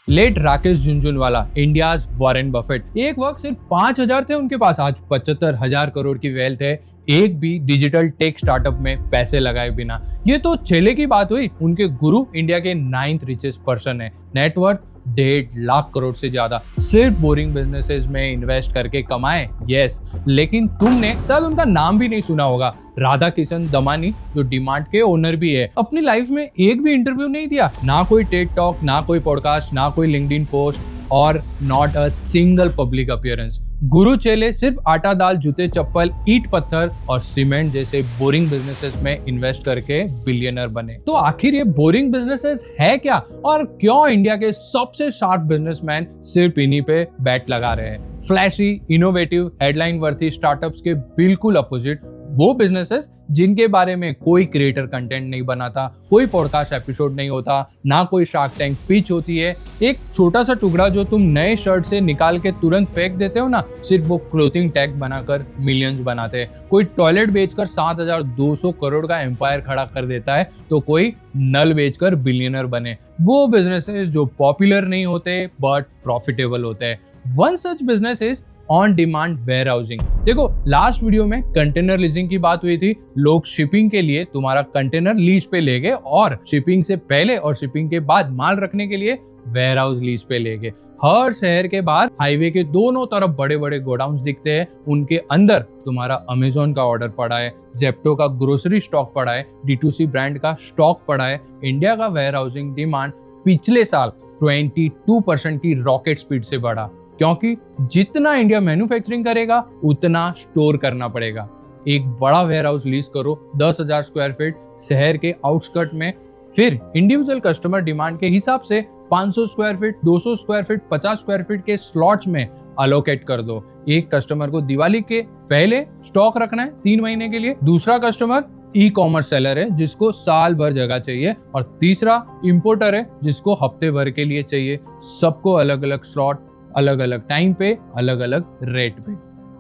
Late Rakesh Jhunjhunwala, India's Warren Buffett. एक वक्त सिर्फ 5,000 थे उनके पास, आज 75,000 करोड़ की वेल्थ है, एक भी डिजिटल टेक स्टार्टअप में पैसे लगाए बिना। ये तो चेले की बात हुई, उनके गुरु इंडिया के 9th रिचेस्ट पर्सन है, नेटवर्थ 1.5 लाख करोड़ से ज्यादा, सिर्फ बोरिंग बिजनेसेस में इन्वेस्ट करके कमाए। यस, लेकिन तुमने शायद उनका नाम भी नहीं सुना होगा, राधा किशन दमानी, जो डीमार्ट के ओनर भी है। अपनी लाइफ में एक भी इंटरव्यू नहीं दिया, ना कोई टेड टॉक, ना कोई पॉडकास्ट, ना कोई लिंक्डइन पोस्ट और not a single public appearance. गुरु चेले सिर्फ आटा दाल, जूते चप्पल, ईंट पत्थर और सीमेंट जैसे बोरिंग बिजनेसेस में इन्वेस्ट करके बिलियनर बने। तो आखिर ये बोरिंग बिजनेसेस है क्या, और क्यों इंडिया के सबसे शार्प बिजनेसमैन सिर्फ इन्हीं पे बैट लगा रहे हैं? Flashy, innovative, headline worthy startups के बिल्कुल अपोजिट वो बिजनेसेस जिनके बारे में कोई क्रिएटर कंटेंट नहीं बनाता, कोई पॉडकास्ट एपिसोड नहीं होता, ना कोई शार्क टैंक पिच होती है। एक छोटा सा टुकड़ा जो तुम नए शर्ट से निकाल के तुरंत फेंक देते हो ना, सिर्फ वो क्लोथिंग टैग बनाकर मिलियंस बनाते हैं। कोई टॉयलेट बेचकर 7,200 करोड़ का एम्पायर खड़ा कर देता है, तो कोई नल बेचकर बिलियनर बने। वो बिजनेसेस जो पॉपुलर नहीं होते बट प्रॉफिटेबल होते हैं। One such business is on demand warehousing. देखो, लास्ट वीडियो में कंटेनर लीजिंग की बात हुई थी। लोग शिपिंग के लिए तुम्हारा कंटेनर लीज पे ले गए और शिपिंग से पहले और शिपिंग के बाद माल रखने के लिए वेयर हाउस लीज पे ले गए। हर शहर के बाहर हाईवे के दोनों तरफ बड़े बड़े गोडाउन्स दिखते हैं, उनके अंदर तुम्हारा अमेजोन का ऑर्डर पड़ा है, जेप्टो का ग्रोसरी स्टॉक पड़ा है, D2C ब्रांड का स्टॉक पड़ा है। इंडिया का वेयर हाउसिंग डिमांड पिछले साल 22% की रॉकेट स्पीड से बढ़ा, क्योंकि जितना इंडिया मैन्युफैक्चरिंग करेगा उतना स्टोर करना पड़ेगा। एक बड़ा वेयर हाउस लीज करो 10,000 स्क्वायर फीट शहर के आउटस्कर्ट में, फिर इंडिविजुअल कस्टमर डिमांड के हिसाब से 500 square feet, 200 square feet, 50 square feet के स्लॉट्स में अलोकेट कर दो। एक कस्टमर को दिवाली के पहले स्टॉक रखना है 3 महीने के लिए, दूसरा कस्टमर ई कॉमर्स सेलर है जिसको साल भर जगह चाहिए, और तीसरा इंपोर्टर है जिसको हफ्ते भर के लिए चाहिए। सबको अलग अलग स्लॉट, अलग अलग टाइम पे, अलग अलग रेट पे।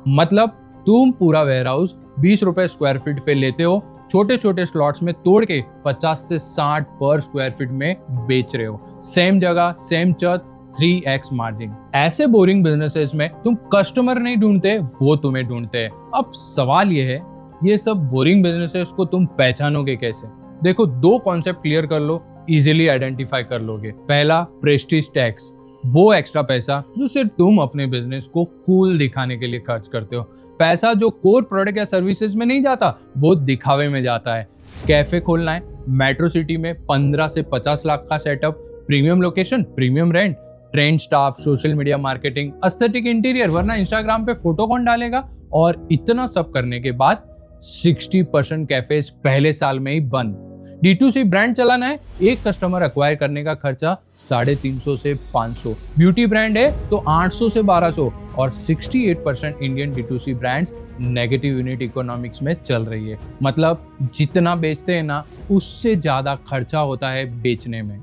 मतलब तुम पूरा वेयर हाउस 20 रुपए स्क्वायर फीट पे लेते हो, छोटे छोटे स्लॉट्स में तोड़ के 50 से 60 पर स्क्वायर फीट में बेच रहे हो। सेम जगह, सेम छत, 3x मार्जिन। ऐसे बोरिंग बिजनेसेस में तुम कस्टमर नहीं ढूंढते, वो तुम्हें ढूंढते हैं। अब सवाल ये है, ये सब बोरिंग बिजनेसेस को तुम पहचानोगे कैसे? देखो, 2 कॉन्सेप्ट क्लियर कर लो, इजीली आइडेंटिफाई कर लोगे। पहला, प्रेस्टीज टैक्स, वो एक्स्ट्रा पैसा जो सिर्फ तुम अपने बिजनेस को कूल दिखाने के लिए खर्च करते हो। पैसा जो कोर प्रोडक्ट या सर्विसेज में नहीं जाता, वो दिखावे में जाता है। कैफे खोलना है मेट्रो सिटी में 15 से 50 लाख का setup, premium location, premium rent, trend staff, social media marketing, aesthetic interior, वरना इंस्टाग्राम पे फोटो कौन डालेगा? और इतना सब करने के बाद 60% कैफेज पहले साल में ही बंद। D2C ब्रांड चलाना है, एक कस्टमर एक्वायर करने का खर्चा 350 से 500। ब्यूटी ब्रांड है तो 800 से 1200, और 68% Indian D2C brands negative unit economics में चल रही है। मतलब जितना बेचते हैं ना, उससे ज्यादा खर्चा होता है बेचने में।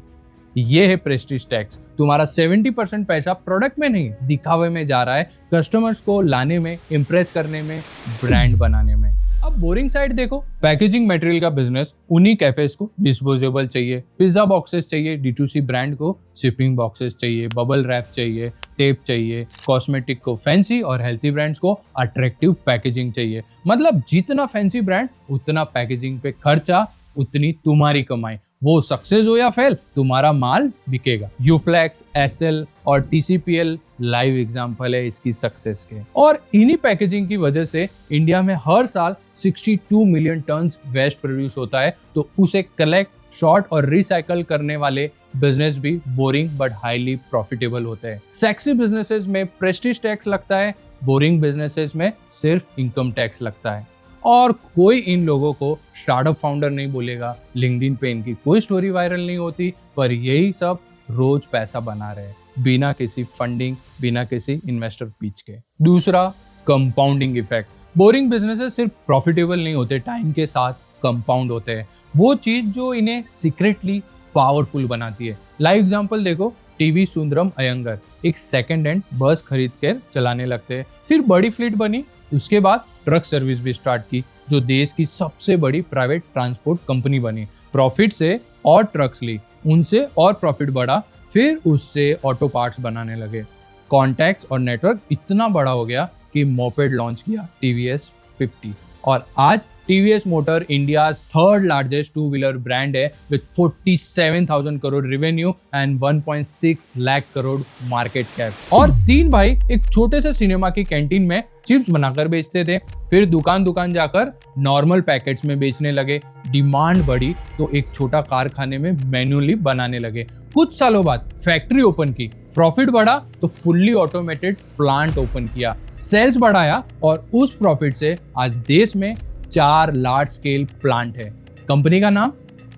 ये है प्रेस्टीज टैक्स। तुम्हारा 70% पैसा प्रोडक्ट में नहीं, दिखावे में जा रहा है, कस्टमर्स को लाने में, इंप्रेस करने में, ब्रांड बनाने में। अब बोरिंग साइड देखो, पैकेजिंग मटेरियल का बिजनेस, उन्हीं कैफेज को डिस्पोजेबल चाहिए, पिज्जा बॉक्सेस चाहिए, D2C ब्रांड को शिपिंग बॉक्सेस चाहिए, बबल रैप चाहिए, टेप चाहिए, कॉस्मेटिक को फैंसी और हेल्थी ब्रांड्स को अट्रैक्टिव पैकेजिंग चाहिए। मतलब जितना फैंसी ब्रांड उतना पैकेजिंग पे खर्चा, उतनी तुम्हारी कमाई। वो सक्सेस हो या फेल, तुम्हारा माल बिकेगा। यूफ्लेक्स, एसएल और TCPL लाइव एग्जांपल है इसकी सक्सेस के। और इन्हीं पैकेजिंग की वजह से इंडिया में हर साल 62 मिलियन टन्स वेस्ट प्रोड्यूस होता है। तो उसे कलेक्ट, शॉर्ट और रिसाइकल करने वाले बिजनेस भी बोरिंग बट हाईली प्रॉफिटेबल होते हैं। सेक्सी बिजनेसेस में प्रेस्टीज टैक्स लगता है, बोरिंग बिजनेसेस में सिर्फ इनकम टैक्स लगता है। और कोई इन लोगों को स्टार्टअप फाउंडर नहीं बोलेगा, लिंक्डइन पे इनकी कोई स्टोरी वायरल नहीं होती, पर यही सब रोज पैसा बना रहे हैं बिना किसी फंडिंग, बिना किसी इन्वेस्टर पिच के। दूसरा, कंपाउंडिंग इफेक्ट। बोरिंग बिजनेसेस सिर्फ प्रॉफिटेबल नहीं होते, टाइम के साथ कंपाउंड होते हैं। वो चीज जो इन्हें सीक्रेटली पावरफुल बनाती है। लाइव एग्जांपल देखो, टीवी सुंदरम अयंगर एक सेकंड हैंड बस खरीद कर चलाने लगते हैं, फिर बड़ी फ्लीट बनी, उसके बाद ट्रक सर्विस भी स्टार्ट की, जो देश की सबसे बड़ी प्राइवेट ट्रांसपोर्ट कंपनी बनी। प्रॉफिट से और ट्रक्स ली, उनसे और प्रॉफिट बढ़ा, फिर उससे ऑटो पार्ट्स बनाने लगे। कॉन्टैक्ट्स और नेटवर्क इतना बड़ा हो गया कि मोपेड लॉन्च किया TVS 50 और आज TVS motor India's third largest two wheeler brand है with 47,000 crore revenue and 1.6 lakh crore market cap. और तीन भाई एक छोटे से सिनेमा की कैंटीन में चिप्स बनाकर बेचते थे, फिर दुकान दुकान जाकर नॉर्मल पैकेट्स में बेचने लगे। डिमांड बढ़ी तो एक छोटा कारखाने में मैन्युअली बनाने लगे। कुछ सालों बाद फैक्ट्री ओपन की, प्रॉफिट बढ़ा तो फुल्ली ऑटोमेटेड प्लांट ओपन किया, सेल्स बढ़ाया और उस प्रॉफिट से आज देश में 4 लार्ज स्केल प्लांट है। कंपनी का नाम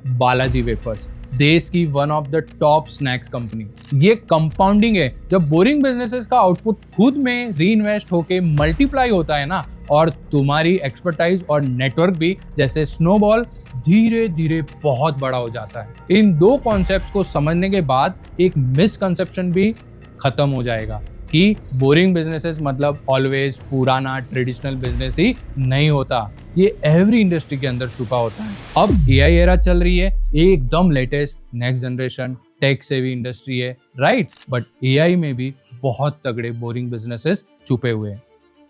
बालाजी वेपर्स, देश की one of the top snacks company. ये कंपाउंडिंग है, जब बोरिंग बिजनेसेस का आउटपुट खुद में री इन्वेस्ट होके मल्टीप्लाई होता है ना, और तुम्हारी एक्सपर्टाइज और नेटवर्क भी जैसे स्नोबॉल धीरे धीरे बहुत बड़ा हो जाता है। इन दो कॉन्सेप्ट्स को समझने के बाद एक मिसकंसेप्शन भी खत्म हो जाएगा कि बोरिंग बिजनेसेस मतलब ऑलवेज पुराना ट्रेडिशनल बिजनेस ही नहीं होता। ये एवरी इंडस्ट्री के अंदर छुपा होता है। अब AI एरा चल रही है, एकदम latest next generation tech savvy industry है, राइट? बट AI में भी बहुत तगड़े बोरिंग बिजनेसेस छुपे हुए हैं।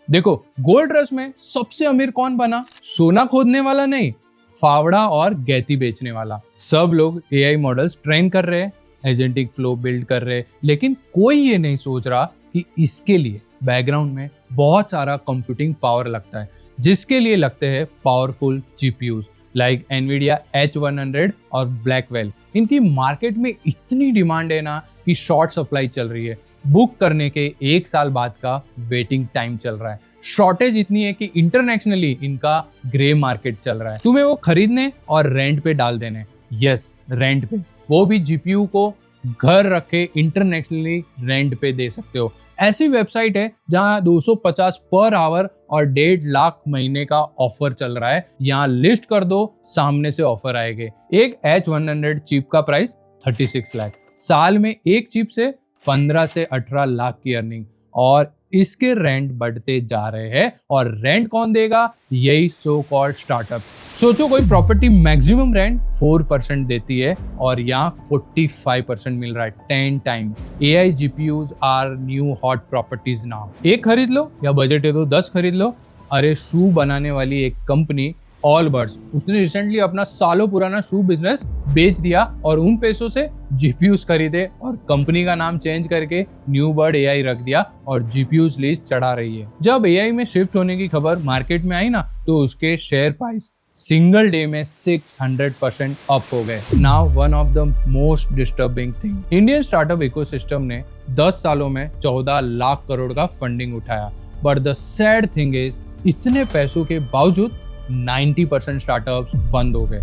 देखो, गोल्ड रश में सबसे अमीर कौन बना? सोना खोदने वाला नहीं, फावड़ा और गैती बेचने वाला। सब लोग AI मॉडल्स ट्रेन कर रहे हैं, एजेंटिक फ्लो बिल्ड कर रहे हैं, लेकिन कोई ये नहीं सोच रहा कि इसके लिए बैकग्राउंड में बहुत सारा कंप्यूटिंग पावर लगता है, जिसके लिए लगते हैं powerful GPUs like NVIDIA H100 और Blackwell। इनकी मार्केट में इतनी डिमांड है ना कि शॉर्ट सप्लाई चल रही है। बुक करने के 1 साल बाद का वेटिंग टाइम चल रहा है। शॉर्टेज इतनी है कि इंटरनेशनली इनका ग्रे मार्केट चल रहा है। तुम्हें वो खरीदने और रेंट पे डाल देने, यस रेंट पे, वो भी GPU को घर रखे इंटरनेशनली रेंट पे दे सकते हो। ऐसी वेबसाइट है जहां 250 पर आवर और 1.5 लाख महीने का ऑफर चल रहा है। यहाँ लिस्ट कर दो, सामने से ऑफर आएंगे। एक H100 चिप का प्राइस 36 लाख, साल में एक चिप से 15 से 18 लाख की अर्निंग, और इसके रेंट बढ़ते जा रहे हैं। और रेंट कौन देगा? यही सो कॉल्ड स्टार्टअप। सोचो, कोई प्रॉपर्टी मैक्सिमम रेंट 4% देती है और यहाँ 45% मिल रहा है, 10 times. AI GPUs are new hot properties now. एक खरीद लो या बजट है तो 10 खरीद लो। अरे, शू बनाने वाली एक कंपनी ऑलबर्ट्स, उसने रिसेंटली अपना सालों पुराना शू बिजनेस बेच दिया और उन पैसों से GPUs खरीदे और कंपनी का नाम चेंज करके न्यू बर्ड AI रख दिया और GPUs लिस्ट चढ़ा रही है। जब AI में शिफ्ट होने की खबर मार्केट में आई ना, तो उसके शेयर प्राइस सिंगल डे में 600% अप हो गए। Now one of the most disturbing thing, Indian startup ecosystem ने 10 सालों में 14 लाख करोड़ का फंडिंग उठाया। But the sad thing is, इतने पैसों के बावजूद 90% स्टार्टअप्स बंद हो गए।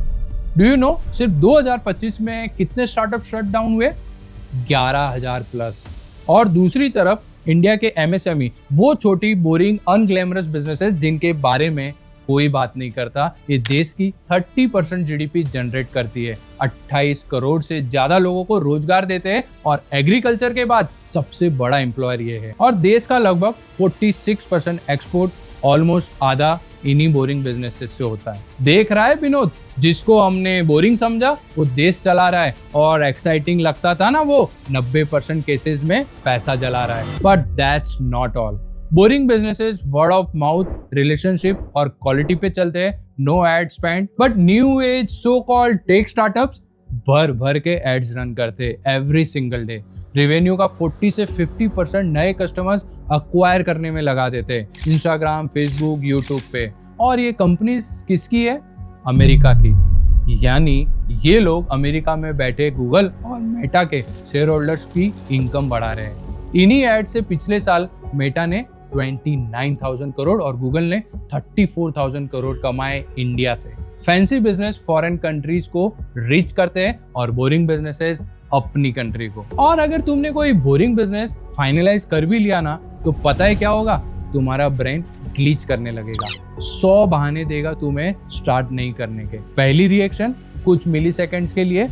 डू यू नो सिर्फ 2025 में कितने स्टार्टअप शट डाउन हुए? 11,000 प्लस। और दूसरी तरफ इंडिया के MSME, वो छोटी बोरिंग अनग्लैमरस बिजनेसेस जिनके बारे में कोई बात नहीं करता, ये देश की 30% GDP जनरेट करती है, 28 करोड़ से ज्यादा लोगों को रोजगार देते हैं और एग्रीकल्चर के बाद सबसे बड़ा एम्प्लॉयर ये है। और देश का लगभग 46% एक्सपोर्ट, ऑलमोस्ट आधा इन्हीं बोरिंग बिजनेसेस से होता है। देख रहा है विनोद, जिसको हमने बोरिंग समझा वो देश चला रहा है, और एक्साइटिंग लगता था ना वो 90% केसेस में पैसा जला रहा है। But that's not all. Boring businesses word of mouth, relationship और क्वालिटी पे चलते हैं, no ad spend. But new age so called tech startups भर भर के एड्स रन करते एवरी सिंगल डे। रेवेन्यू का 40 से 50% नए कस्टमर्स अक्वायर करने में लगा देते हैं, इंस्टाग्राम, फेसबुक, यूट्यूब पे। और ये कंपनीज किसकी है? अमेरिका की। यानी ये लोग अमेरिका में बैठे गूगल और मेटा के शेयर होल्डर्स की इनकम बढ़ा रहे हैं। इन्हीं एड से पिछले साल मेटा ने 29,000 करोड़ और गूगल ने 34,000 करोड़ कमाए इंडिया से। फैंसी बिजनेस फॉरेन कंट्रीज को रीच करते हैं और बोरिंग बिजनेसेस अपनी कंट्री को। और अगर तुमने कोई बोरिंग बिजनेस फाइनलाइज कर भी लिया ना, तो पता है क्या होगा? तुम्हारा ब्रेन ग्लिच करने लगेगा, 100 बहाने देगा तुम्हें स्टार्ट नहीं करने के। पहली रिएक्शन कुछ मिली सेकेंड्स के लिए,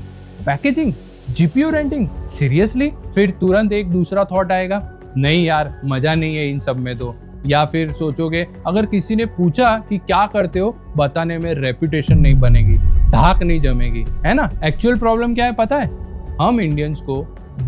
पैकेजिंग, GPU रेंटिंग, सीरियसली? फिर तुरंत एक दूसरा थॉट आएगा, नहीं यार मजा नहीं है इन सब में तो। या फिर सोचोगे, अगर किसी ने पूछा कि क्या करते हो, बताने में रेपुटेशन नहीं बनेगी, धाक नहीं जमेगी, है ना? एक्चुअल प्रॉब्लम क्या है पता है? हम इंडियंस को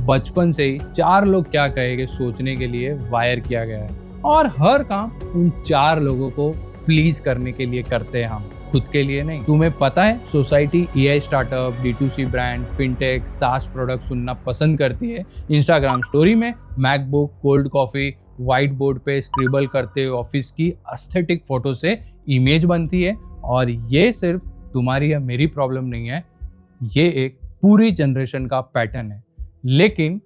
बचपन से ही 4 लोग क्या कहेंगे सोचने के लिए वायर किया गया है और हर काम उन 4 लोगों को प्लीज करने के लिए करते हैं हम, खुद के लिए नहीं। तुम्हें पता है society AI startup, D2C brand, fintech, सास प्रोडक्ट सुनना पसंद करती है। इंस्टाग्राम स्टोरी में MacBook, cold coffee, white board पे स्क्रिबल करते हुए ऑफिस की एस्थेटिक फोटो से इमेज बनती है। और ये सिर्फ तुम्हारी या मेरी प्रॉब्लम नहीं है, ये एक पूरी जनरेशन का पैटर्न है। लेकिन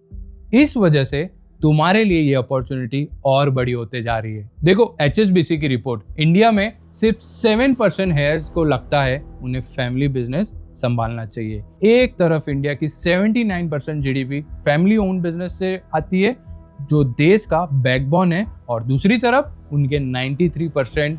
इस वजह से तुम्हारे लिए ये अपॉर्चुनिटी और बड़ी होते जा रही है। देखो HSBC की रिपोर्ट, इंडिया में सिर्फ 7% हेयर्स को लगता है उन्हें फैमिली बिजनेस संभालना चाहिए। एक तरफ इंडिया की 79% GDP फैमिली ओन बिजनेस से आती है जो देश का बैकबोन है, और दूसरी तरफ उनके 93%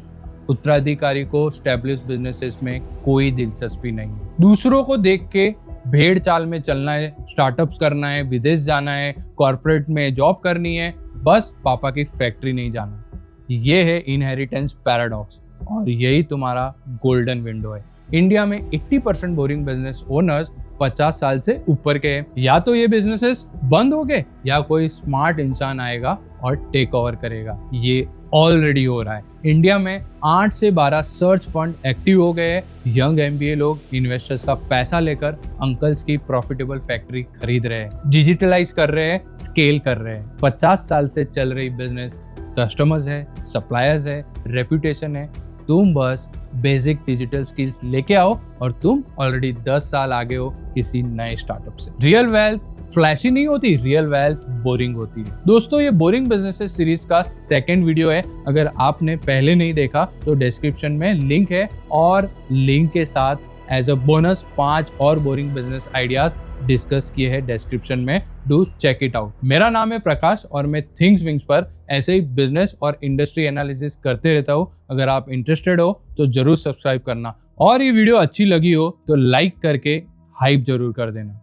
उत्तराधिकारी को स्टैब्लिश बिजनेसेस में कोई दिलचस्पी नहीं है। दूसरों को देख के भेड़ चाल में चलना है, स्टार्टअप्स करना है, विदेश जाना है, कॉर्पोरेट में जॉब करनी है, बस पापा की फैक्ट्री नहीं जाना। ये है इनहेरिटेंस पैराडॉक्स और यही तुम्हारा गोल्डन विंडो है। इंडिया में 80% बोरिंग बिजनेस ओनर्स 50 साल से ऊपर के हैं। या तो ये बिजनेसेस बंद हो गए या कोई स्मार्ट इंसान आएगा और टेक ओवर करेगा। ये ऑलरेडी हो रहा है। इंडिया में 8 से 12 सर्च फंड एक्टिव हो गए हैं। यंग MBA लोग इन्वेस्टर्स का पैसा लेकर अंकल्स की प्रॉफिटेबल फैक्ट्री खरीद रहे हैं, डिजिटलाइज कर रहे हैं, स्केल कर रहे हैं। 50 साल से चल रही बिजनेस, कस्टमर्स है, सप्लायर्स है, रेपुटेशन है। तुम बस बेसिक डिजिटल स्किल्स लेके आओ और तुम ऑलरेडी 10 साल आगे हो किसी नए स्टार्टअप से। रियल वेल्थ फ्लैशी नहीं होती, रियल वेल्थ बोरिंग होती है। दोस्तों, ये बोरिंग बिजनेसेस सीरीज का सेकंड वीडियो है। अगर आपने पहले नहीं देखा तो डिस्क्रिप्शन में लिंक है, और लिंक के साथ एज अ बोनस 5 और बोरिंग बिजनेस आइडियाज डिस्कस किए हैं डिस्क्रिप्शन में। Do check it out. मेरा नाम है प्रकाश और मैं थिंक्स विंग्स पर ऐसे ही बिजनेस और इंडस्ट्री एनालिसिस करते रहता हूँ। अगर आप इंटरेस्टेड हो तो जरूर सब्सक्राइब करना, और ये वीडियो अच्छी लगी हो तो लाइक करके हाइप जरूर कर देना।